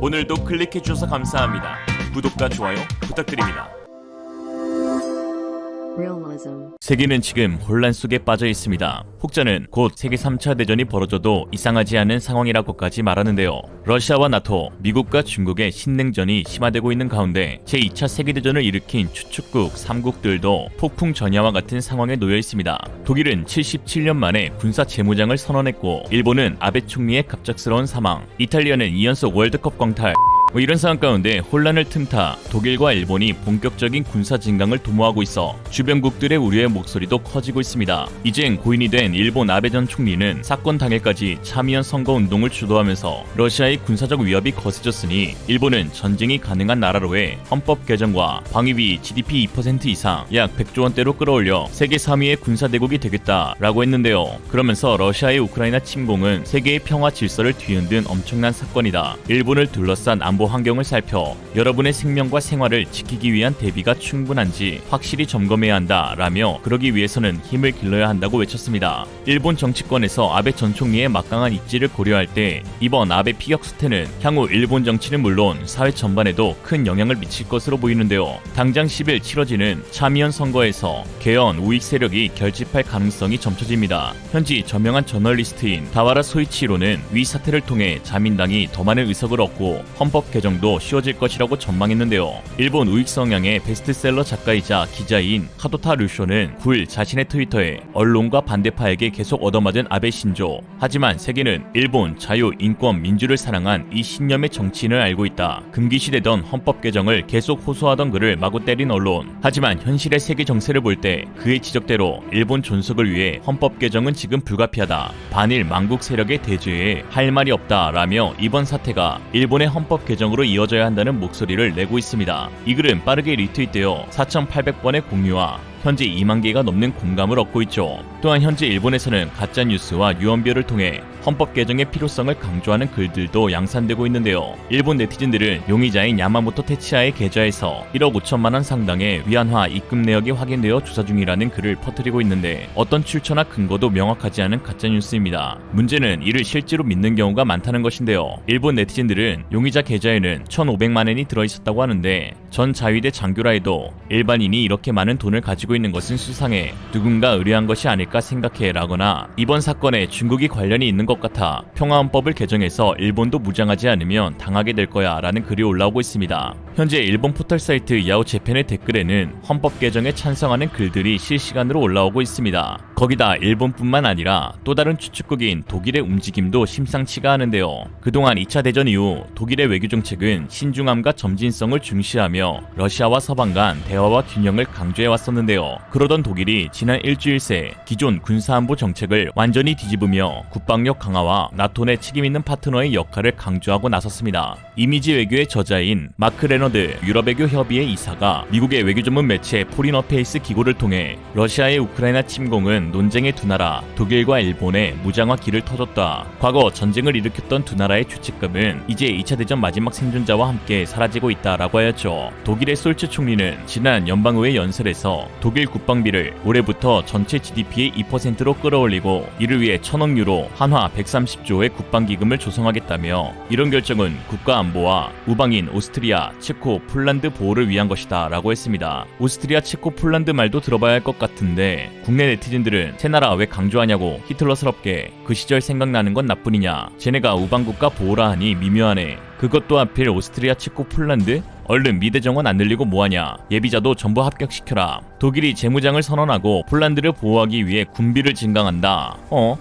오늘도 클릭해주셔서 감사합니다. 구독과 좋아요 부탁드립니다. 세계는 지금 혼란 속에 빠져 있습니다. 혹자는 곧 세계 3차 대전이 벌어져도 이상하지 않은 상황이라고까지 말하는데요. 러시아와 나토, 미국과 중국의 신냉전이 심화되고 있는 가운데 제2차 세계대전을 일으킨 추축국 3국들도 폭풍 전야와 같은 상황에 놓여 있습니다. 독일은 77년 만에 군사 재무장을 선언했고, 일본은 아베 총리의 갑작스러운 사망, 이탈리아는 2연속 월드컵 광탈, 이런 상황 가운데 혼란을 틈타 독일과 일본이 본격적인 군사 진강을 도모하고 있어 주변국들의 우려의 목소리도 커지고 있습니다. 이젠 고인이 된 일본 아베 전 총리는 사건 당일까지 참의원 선거운동을 주도하면서 러시아의 군사적 위협이 거세졌으니 일본은 전쟁이 가능한 나라로의 헌법 개정과 방위비 GDP 2% 이상 약 100조 원대로 끌어올려 세계 3위의 군사대국이 되겠다라고 했는데요. 그러면서 러시아의 우크라이나 침공은 세계의 평화 질서를 뒤흔든 엄청난 사건이다. 일본을 둘러싼 안보 환경을 살펴 여러분의 생명과 생활을 지키기 위한 대비가 충분한지 확실히 점검해야 한다 라며, 그러기 위해서는 힘을 길러야 한다고 외쳤습니다. 일본 정치권에서 아베 전 총리의 막강한 입지를 고려할 때 이번 아베 피격 수태는 향후 일본 정치는 물론 사회 전반에도 큰 영향을 미칠 것으로 보이는데요. 당장 10일 치러지는 참의원 선거에서 개헌 우익 세력이 결집할 가능성이 점쳐집니다. 현지 저명한 저널리스트인 다와라 소이치히로는 위 사태를 통해 자민당이 더 많은 의석을 얻고 헌법 개정도 쉬워질 것이라고 전망했는데요. 일본 우익 성향의 베스트셀러 작가이자 기자인 카도타 류쇼는 9일 자신의 트위터에 언론과 반대파에게 계속 얻어맞은 아베 신조, 하지만 세계는 일본 자유, 인권, 민주를 사랑한 이 신념의 정치인을 알고 있다. 금기시되던 헌법 개정을 계속 호소하던 그를 마구 때린 언론, 하지만 현실의 세계 정세를 볼 때 그의 지적대로 일본 존속을 위해 헌법 개정은 지금 불가피하다. 반일 망국 세력의 대죄에 할 말이 없다 라며 이번 사태가 일본의 헌법 개정으로 이어져야 한다는 목소리를 내고 있습니다. 이 글은 빠르게 리트윗되어 4,800번의 공유와 현재 2만 개가 넘는 공감을 얻고 있죠. 또한 현재 일본에서는 가짜뉴스와 유언비어를 통해 헌법 개정의 필요성을 강조하는 글들도 양산되고 있는데요. 일본 네티즌들은 용의자인 야마모토 테치아의 계좌에서 1억 5천만 원 상당의 위안화 입금 내역이 확인되어 조사 중이라는 글을 퍼뜨리고 있는데, 어떤 출처나 근거도 명확하지 않은 가짜뉴스입니다. 문제는 이를 실제로 믿는 경우가 많다는 것인데요. 일본 네티즌들은 용의자 계좌에는 1,500만 엔이 들어있었다고 하는데, 전 자위대 장교라 해도 일반인이 이렇게 많은 돈을 가지고 있는 것은 수상해, 누군가 의뢰한 것이 아닐까 생각해 라거나, 이번 사건에 중국이 관련이 있는 것 같아 평화헌법을 개정해서 일본도 무장하지 않으면 당하게 될 거야 라는 글이 올라오고 있습니다. 현재 일본 포털 사이트 야오재팬의 댓글에는 헌법 개정에 찬성하는 글들이 실시간으로 올라오고 있습니다. 거기다 일본뿐만 아니라 또 다른 추축국인 독일의 움직임도 심상치가 않은데요. 그동안 2차 대전 이후 독일의 외교정책은 신중함과 점진성을 중시하며 러시아와 서방 간 대화와 균형을 강조해왔었는데요. 그러던 독일이 지난 일주일 새 기존 군사안보 정책을 완전히 뒤집으며 국방력 강화와 나토 내 책임있는 파트너의 역할을 강조하고 나섰습니다. 이미지 외교의 저자인 마크 레너드 유럽외교 협의회 이사가 미국의 외교 전문 매체 포린어페이스 기고를 통해 러시아의 우크라이나 침공은 논쟁의 두 나라 독일과 일본의 무장화 기를 터줬다. 과거 전쟁을 일으켰던 두 나라의 죄책감은 이제 2차 대전 마지막 생존자와 함께 사라지고 있다라고 하였죠. 독일의 솔츠 총리는 지난 연방의회 연설에서 독일 국방비를 올해부터 전체 GDP의 2%로 끌어올리고 이를 위해 1,000억 유로 한화 130조의 국방기금을 조성하겠다며, 이런 결정은 국가안보와 우방인 오스트리아, 체코, 폴란드 보호를 위한 것이다 라고 했습니다. 오스트리아, 체코, 폴란드 말도 들어봐야 할 것 같은데 국내 네티즌들은 새 나라 왜 강조하냐고 히틀러스럽게, 그 시절 생각나는 건 나뿐이냐, 쟤네가 우방국가 보호라 하니 미묘하네, 그것도 하필 오스트리아, 체코, 폴란드? 얼른 미대 정원 안 늘리고 뭐하냐, 예비자도 전부 합격시켜라. 독일이 재무장을 선언하고 폴란드를 보호하기 위해 군비를 증강한다.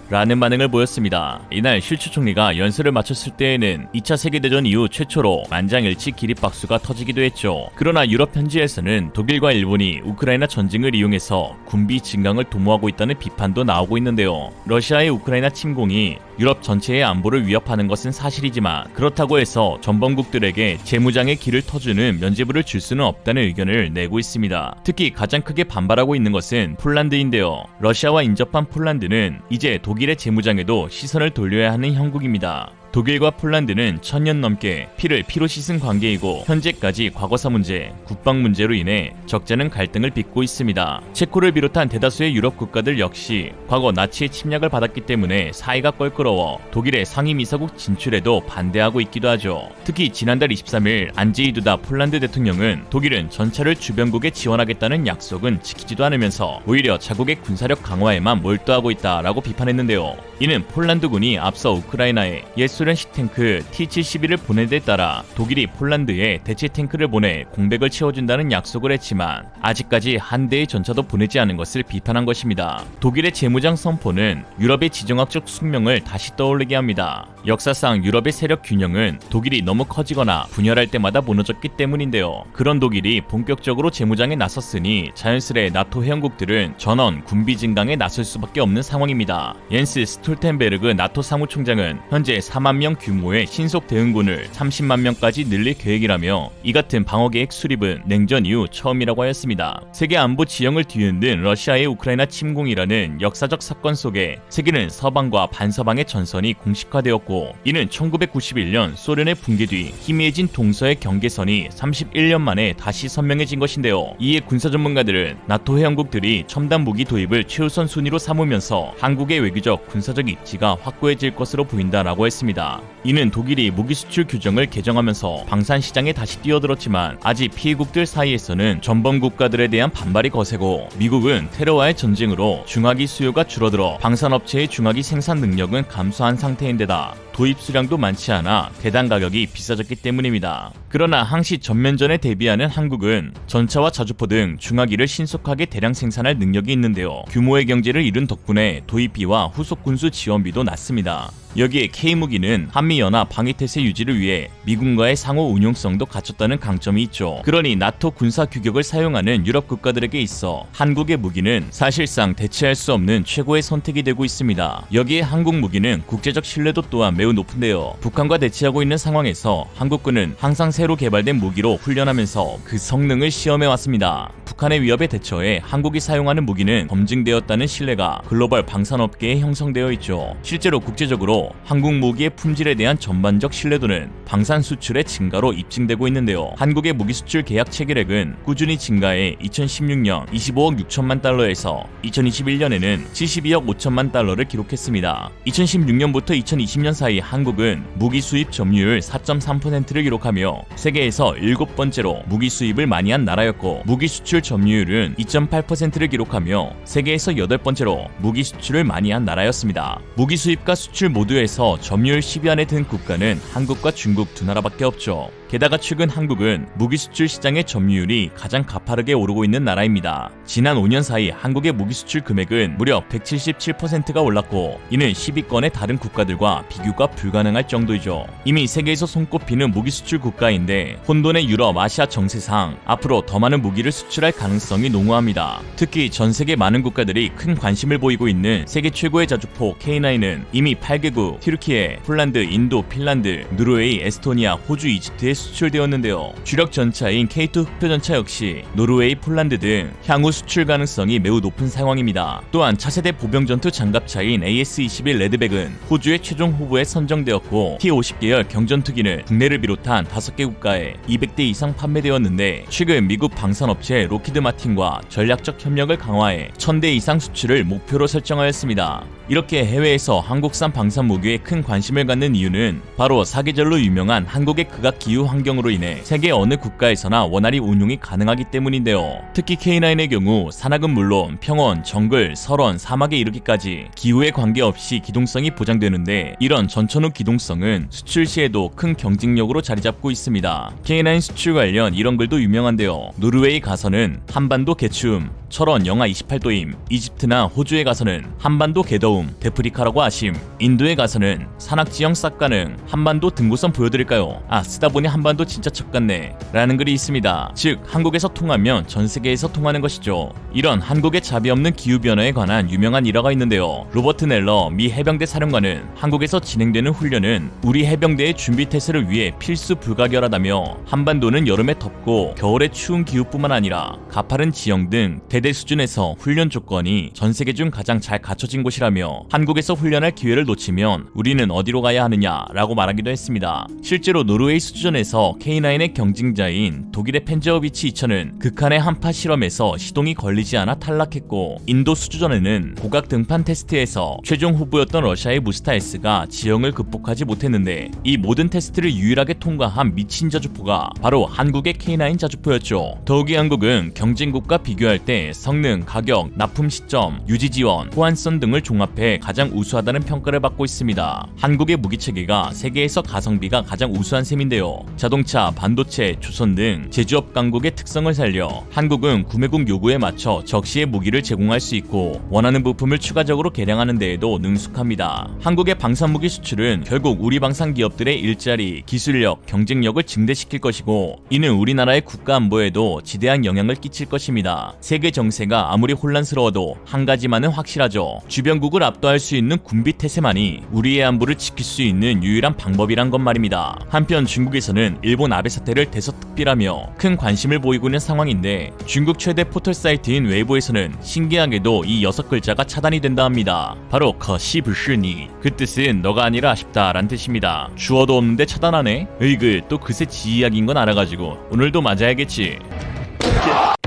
라는 반응을 보였습니다. 이날 슐츠 총리가 연설을 마쳤을 때에는 2차 세계대전 이후 최초로 만장일치 기립박수가 터지기도 했죠. 그러나 유럽 현지에서는 독일과 일본이 우크라이나 전쟁을 이용해서 군비 증강을 도모하고 있다는 비판도 나오고 있는데요. 러시아의 우크라이나 침공이 유럽 전체의 안보를 위협하는 것은 사실이지만, 그렇다고 해서 전범국들에게 재무장의 길을 터주는 면죄부를 줄 수는 없다는 의견을 내고 있습니다. 특히 가장 크게 반발하고 있는 것은 폴란드인데요. 러시아와 인접한 폴란드는 이제 독일의 재무장에도 시선을 돌려야 하는 형국입니다. 독일과 폴란드는 1000년 넘게 피를 피로 씻은 관계이고 현재까지 과거사 문제, 국방 문제로 인해 적잖은 갈등을 빚고 있습니다. 체코를 비롯한 대다수의 유럽 국가들 역시 과거 나치의 침략을 받았기 때문에 사이가 껄끄러워 독일의 상임이사국 진출에도 반대하고 있기도 하죠. 특히 지난달 23일 안제이 두다 폴란드 대통령은 독일은 전차를 주변국에 지원하겠다는 약속은 지키지도 않으면서 오히려 자국의 군사력 강화에만 몰두하고 있다라고 비판했는데요. 이는 폴란드군이 앞서 우크라이나에 옛소련식 탱크 T-72를 보낸 데 따라 독일이 폴란드에 대체 탱크를 보내 공백을 채워준다는 약속을 했지만 아직까지 한 대의 전차도 보내지 않은 것을 비판한 것입니다. 독일의 재무장 선포는 유럽의 지정학적 숙명을 다시 떠올리게 합니다. 역사상 유럽의 세력 균형은 독일이 너무 커지거나 분열할 때마다 무너졌기 때문인데요. 그런 독일이 본격적으로 재무장에 나섰으니 자연스레 나토 회원국들은 전원 군비 증강에 나설 수밖에 없는 상황입니다. 옌스 스톨텐베르그 나토 사무총장은 현재 4만 명 규모의 신속 대응군을 30만 명까지 늘릴 계획이라며 이 같은 방어계획 수립은 냉전 이후 처음이라고 하였습니다. 세계 안보 지형을 뒤흔든 러시아의 우크라이나 침공이라는 역사적 사건 속에 세계는 서방과 반서방의 전선이 공식화되었고 이는 1991년 소련의 붕괴 뒤 희미해진 동서의 경계선이 31년 만에 다시 선명해진 것인데요. 이에 군사 전문가들은 나토 회원국들이 첨단 무기 도입을 최우선 순위로 삼으면서 한국의 외교적 군사적 입지가 확고해질 것으로 보인다라고 했습니다. 이는 독일이 무기 수출 규정을 개정하면서 방산 시장에 다시 뛰어들었지만 아직 피해국들 사이에서는 전범 국가들에 대한 반발이 거세고 미국은 테러와의 전쟁으로 중화기 수요가 줄어들어 방산업체의 중화기 생산 능력은 감소한 상태인데다 도입 수량도 많지 않아 대당 가격이 비싸졌기 때문입니다. 그러나 항시 전면전에 대비하는 한국은 전차와 자주포 등 중화기를 신속하게 대량 생산할 능력이 있는데요. 규모의 경제를 이룬 덕분에 도입비와 후속 군수 지원비도 낮습니다. 여기에 K무기는 한미연합 방위태세 유지를 위해 미군과의 상호 운용성도 갖췄다는 강점이 있죠. 그러니 나토 군사 규격을 사용하는 유럽 국가들에게 있어 한국의 무기는 사실상 대체할 수 없는 최고의 선택이 되고 있습니다. 여기에 한국 무기는 국제적 신뢰도 또한 매우 높은데요. 북한과 대치하고 있는 상황에서 한국군은 항상 새로 개발된 무기로 훈련하면서 그 성능을 시험해왔습니다. 북한의 위협에 대처해 한국이 사용하는 무기는 검증되었다는 신뢰가 글로벌 방산업계에 형성되어 있죠. 실제로 국제적으로 한국 무기의 품질에 대한 전반적 신뢰도는 방산 수출의 증가로 입증되고 있는데요. 한국의 무기 수출 계약 체결액은 꾸준히 증가해 2016년 25억 6천만 달러에서 2021년에는 72억 5천만 달러를 기록했습니다. 2016년부터 2020년 사이 한국은 무기 수입 점유율 4.3%를 기록하며 세계에서 7번째로 무기 수입을 많이 한 나라였고 무기 수출 점유율은 2.8%를 기록하며 세계에서 8번째로 무기 수출을 많이 한 나라였습니다. 무기 수입과 수출 모두에서 점유율 10위 안에 든 국가는 한국과 중국 두 나라밖에 없죠. 게다가 최근 한국은 무기 수출 시장의 점유율이 가장 가파르게 오르고 있는 나라입니다. 지난 5년 사이 한국의 무기 수출 금액은 무려 177%가 올랐고 이는 10위권의 다른 국가들과 비교가 불가능할 정도이죠. 이미 세계에서 손꼽히는 무기 수출 국가인데 혼돈의 유럽, 아시아 정세상 앞으로 더 많은 무기를 수출할 가능성이 농후합니다. 특히 전 세계 많은 국가들이 큰 관심을 보이고 있는 세계 최고의 자주포 K9은 이미 8개국 튀르키예, 폴란드, 인도, 핀란드, 노르웨이, 에스토니아, 호주, 이집트에 수출되었는데요. 주력 전차인 K2 흑표전차 역시 노르웨이, 폴란드 등 향후 수출 가능성이 매우 높은 상황입니다. 또한 차세대 보병전투 장갑차인 AS-21 레드백은 호주의 최종 후보에 선정되었고 T-50계열 경전투기는 국내를 비롯한 5개 국가에 200대 이상 판매되었는데 최근 미국 방산업체 로키드 마틴과 전략적 협력을 강화해 1000대 이상 수출을 목표로 설정하였습니다. 이렇게 해외에서 한국산 방산 무기에 큰 관심을 갖는 이유는 바로 사계절로 유명한 한국의 극악 기후 환경으로 인해 세계 어느 국가에서나 원활히 운용이 가능하기 때문인데요. 특히 K9의 경우 산악은 물론 평원, 정글, 설원, 사막에 이르기까지 기후에 관계없이 기동성이 보장되는데 이런 전천후 기동성은 수출 시에도 큰 경쟁력으로 자리잡고 있습니다. K9 수출 관련 이런 글도 유명한데요. 노르웨이 가서는 한반도 개추움, 철원 영하 28도임, 이집트나 호주에 가서는 한반도 개더움, 데프리카라고 아심, 인도에 가서는 산악지형 싹 가능, 한반도 등고선 보여드릴까요? 쓰다 보니 한반도 진짜 척같네 라는 글이 있습니다. 즉 한국에서 통하면 전 세계에서 통하는 것이죠. 이런 한국의 자비 없는 기후변화에 관한 유명한 일화가 있는데요. 로버트 넬러 미 해병대 사령관은 한국에서 진행되는 훈련은 우리 해병대의 준비 태세를 위해 필수 불가결하다며 한반도는 여름에 덥고 겨울에 추운 기후뿐만 아니라 가파른 지형 등 세대 수준에서 훈련 조건이 전 세계 중 가장 잘 갖춰진 곳이라며 한국에서 훈련할 기회를 놓치면 우리는 어디로 가야 하느냐라고 말하기도 했습니다. 실제로 노르웨이 수주전에서 K9의 경쟁자인 독일의 펜저어비치 2000은 극한의 한파 실험에서 시동이 걸리지 않아 탈락했고, 인도 수주전에는 고각 등판 테스트에서 최종 후보였던 러시아의 무스타 S가 지형을 극복하지 못했는데, 이 모든 테스트를 유일하게 통과한 미친 자주포가 바로 한국의 K9 자주포였죠. 더욱이 한국은 경쟁국과 비교할 때 성능, 가격, 납품 시점, 유지 지원, 호환성 등을 종합해 가장 우수하다는 평가를 받고 있습니다. 한국의 무기체계가 세계에서 가성비가 가장 우수한 셈인데요. 자동차, 반도체, 조선 등 제조업 강국의 특성을 살려 한국은 구매국 요구에 맞춰 적시에 무기를 제공할 수 있고, 원하는 부품을 추가적으로 개량하는 데에도 능숙합니다. 한국의 방산무기 수출은 결국 우리 방산 기업들의 일자리, 기술력, 경쟁력을 증대시킬 것이고, 이는 우리나라의 국가 안보에도 지대한 영향을 끼칠 것입니다. 세계 정세가 아무리 혼란스러워도 한 가지만은 확실하죠. 주변국을 압도할 수 있는 군비 태세만이 우리의 안보를 지킬 수 있는 유일한 방법이란 것 말입니다. 한편 중국에서는 일본 아베 사태를 대서특필하며 큰 관심을 보이고 있는 상황인데, 중국 최대 포털 사이트인 웨이보에서는 신기하게도 이 6글자가 차단이 된다 합니다. 바로 거시불시니, 그 뜻은 너가 아니라 아쉽다 라는 뜻입니다. 주어도 없는데 차단하네? 으이그, 또 그새 지 이야기인 건 알아가지고 오늘도 맞아야겠지.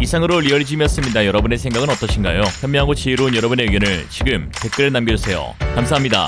이상으로 리얼리즘이었습니다. 여러분의 생각은 어떠신가요? 현명하고 지혜로운 여러분의 의견을 지금 댓글에 남겨주세요. 감사합니다.